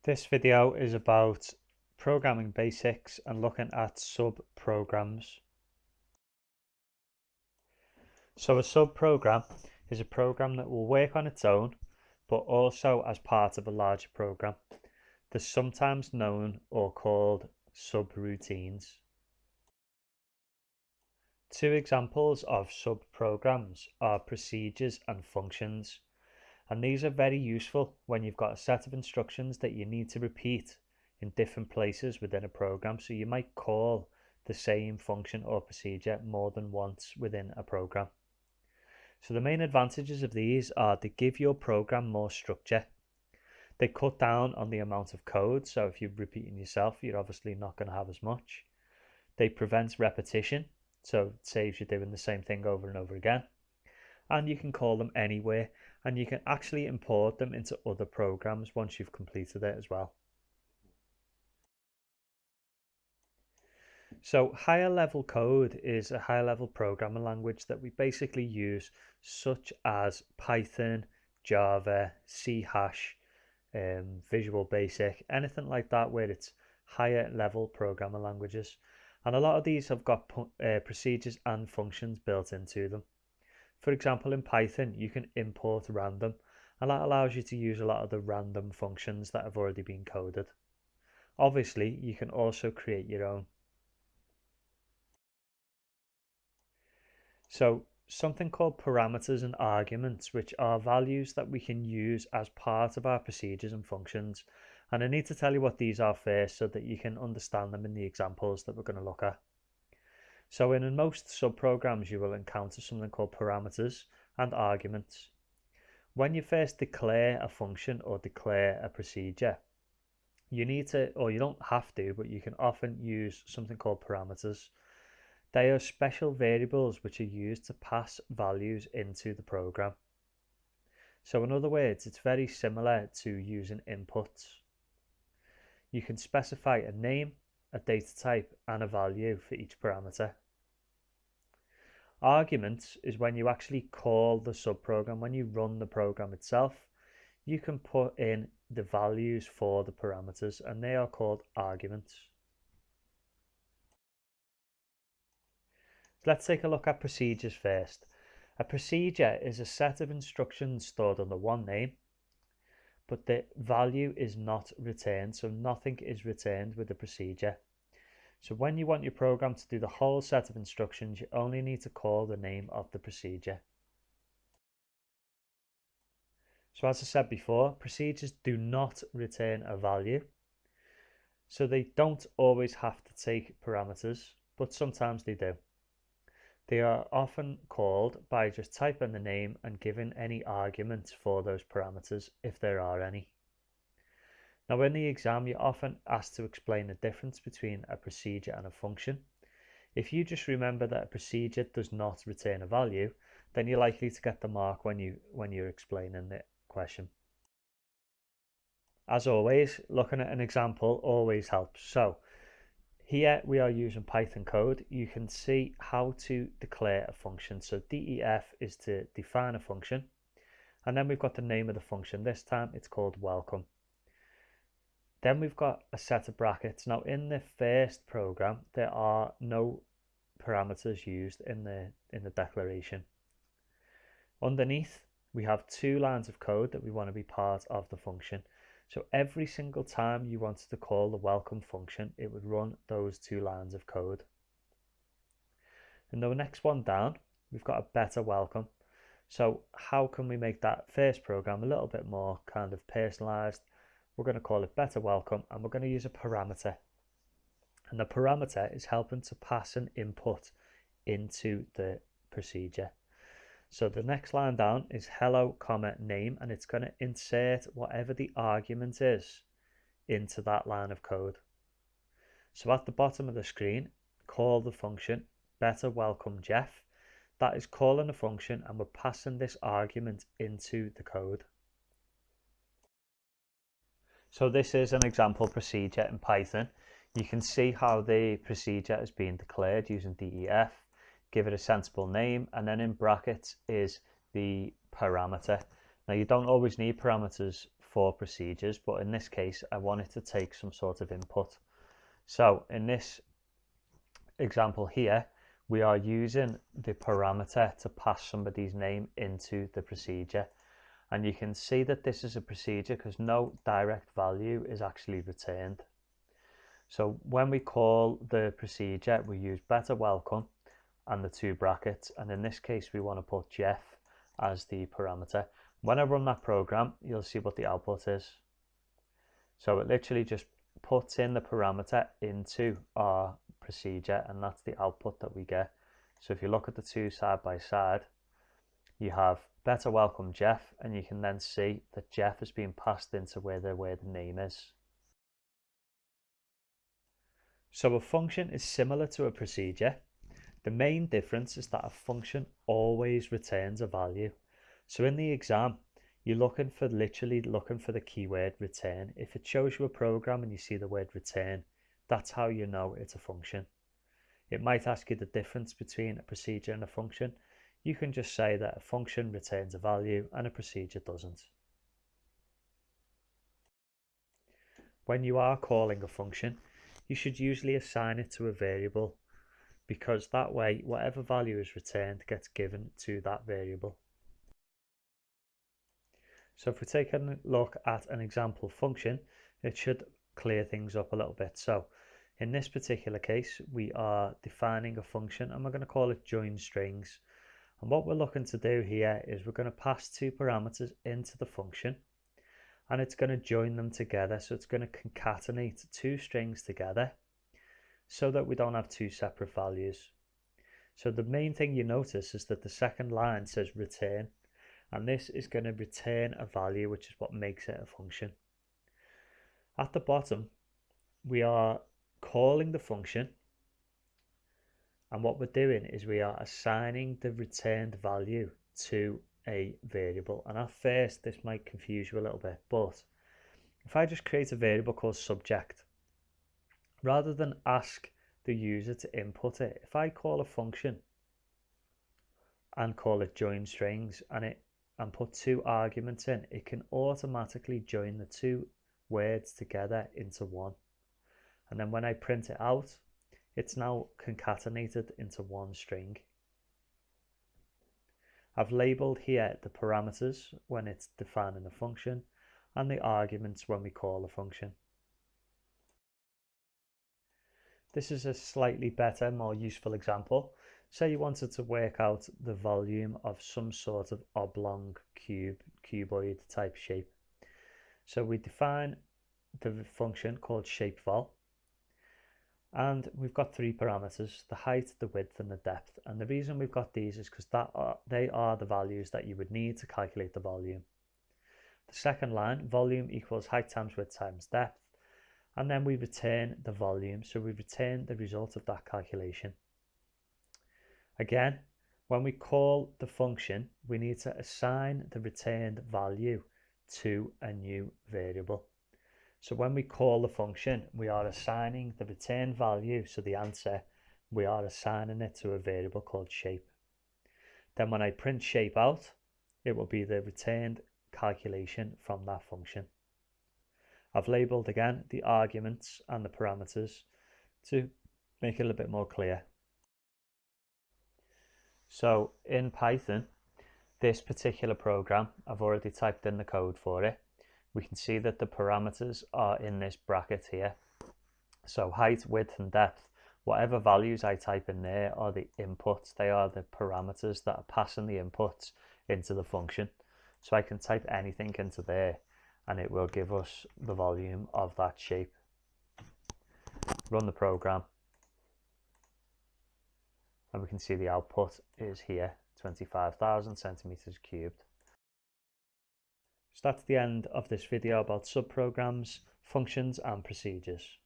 This video is about programming basics and looking at sub-programs. So a sub-program is a program that will work on its own, but also as part of a larger program. They're sometimes known or called subroutines. Two examples of sub-programs are procedures and functions. And these are very useful when you've got a set of instructions that you need to repeat in different places within a program. So you might call the same function or procedure more than once within a program. So the main advantages of these are they give your program more structure. They cut down on the amount of code. So if you're repeating yourself, you're obviously not going to have as much. They prevent repetition. So it saves you doing the same thing over and over again. And you can call them anywhere, and you can actually import them into other programs once you've completed it as well. So higher level code is a higher level programming language that we basically use, such as Python, Java, C#, Visual Basic, anything like that where it's higher level programming languages. And a lot of these have got procedures and functions built into them. For example, in Python, you can import random, and that allows you to use a lot of the random functions that have already been coded. Obviously, you can also create your own. So, something called parameters and arguments, which are values that we can use as part of our procedures and functions. And I need to tell you what these are first so that you can understand them in the examples that we're going to look at. So in most subprograms, you will encounter something called parameters and arguments. When you first declare a function or declare a procedure, you need to, or you don't have to, but you can often use something called parameters. They are special variables which are used to pass values into the program. So in other words, it's very similar to using inputs. You can specify a name, a data type, and a value for each parameter. Arguments is when you actually call the subprogram. When you run the program itself, you can put in the values for the parameters, and they are called arguments. Let's take a look at procedures first. A procedure is a set of instructions stored under one name, but the value is not returned, so nothing is returned with the procedure. So when you want your program to do the whole set of instructions, you only need to call the name of the procedure. So as I said before, procedures do not return a value. So they don't always have to take parameters, but sometimes they do. They are often called by just typing the name and giving any arguments for those parameters if there are any. Now in the exam, you're often asked to explain the difference between a procedure and a function. If you just remember that a procedure does not return a value, then you're likely to get the mark when you're explaining the question. As always, looking at an example always helps. So here we are using Python code. You can see how to declare a function. So def is to define a function, and then we've got the name of the function. This time it's called welcome. Then we've got a set of brackets. Now in the first program, there are no parameters used in the declaration. Underneath, we have two lines of code that we want to be part of the function. So every single time you wanted to call the welcome function, it would run those two lines of code. And the next one down, we've got a better welcome. So how can we make that first program a little bit more kind of personalized? We're going to call it better welcome, and we're going to use a parameter. And the parameter is helping to pass an input into the procedure. So the next line down is hello, name, and it's going to insert whatever the argument is into that line of code. So at the bottom of the screen, call the function better welcome Jeff. That is calling a function, and we're passing this argument into the code. So this is an example procedure in Python. You can see how the procedure is being declared using def. Give it a sensible name, and then in brackets is the parameter. Now you don't always need parameters for procedures, but in this case I want it to take some sort of input. So in this example here, we are using the parameter to pass somebody's name into the procedure, and you can see that this is a procedure because no direct value is actually returned. So when we call the procedure, we use better welcome and the two brackets, and in this case we want to put Jeff as the parameter. When I run that program, you'll see what the output is. So it literally just puts in the parameter into our procedure, and that's the output that we get. So if you look at the two side by side, you have better welcome Jeff, and you can then see that Jeff is being passed into where the name is. So a function is similar to a procedure. The main difference is that a function always returns a value. So in the exam, you're literally looking for the keyword return. If it shows you a program and you see the word return, that's how you know it's a function. It might ask you the difference between a procedure and a function. You can just say that a function returns a value and a procedure doesn't. When you are calling a function, you should usually assign it to a variable, because that way whatever value is returned gets given to that variable. So if we take a look at an example function, it should clear things up a little bit. So in this particular case, we are defining a function and we're going to call it join strings. And what we're looking to do here is we're going to pass two parameters into the function, and it's going to join them together. So it's going to concatenate two strings together so that we don't have two separate values. So the main thing you notice is that the second line says return, and this is going to return a value, which is what makes it a function. At the bottom, we are calling the function, and what we're doing is we are assigning the returned value to a variable. And at first this might confuse you a little bit, but if I just create a variable called subject, rather than ask the user to input it, if I call a function and call it join strings and put two arguments in, it can automatically join the two words together into one. And then when I print it out, it's now concatenated into one string. I've labeled here the parameters when it's defining a function and the arguments when we call a function. This is a slightly better, more useful example. Say you wanted to work out the volume of some sort of oblong cuboid type shape. So we define the function called shapeVol, and we've got three parameters: the height, the width and the depth. And the reason we've got these is because they are the values that you would need to calculate the volume. The second line, volume equals height times width times depth, and then we return the volume, so we return the result of that calculation. Again, when we call the function, we need to assign the returned value to a new variable. So when we call the function, we are assigning the returned value, so the answer, we are assigning it to a variable called shape. Then when I print shape out, it will be the returned calculation from that function. I've labeled again the arguments and the parameters to make it a little bit more clear. So in Python, this particular program, I've already typed in the code for it. We can see that the parameters are in this bracket here. So height, width and depth, whatever values I type in there are the inputs. They are the parameters that are passing the inputs into the function. So I can type anything into there and it will give us the volume of that shape. Run the program and we can see the output is here, 25,000 centimeters cubed. So that's the end of this video about subprograms, functions and procedures.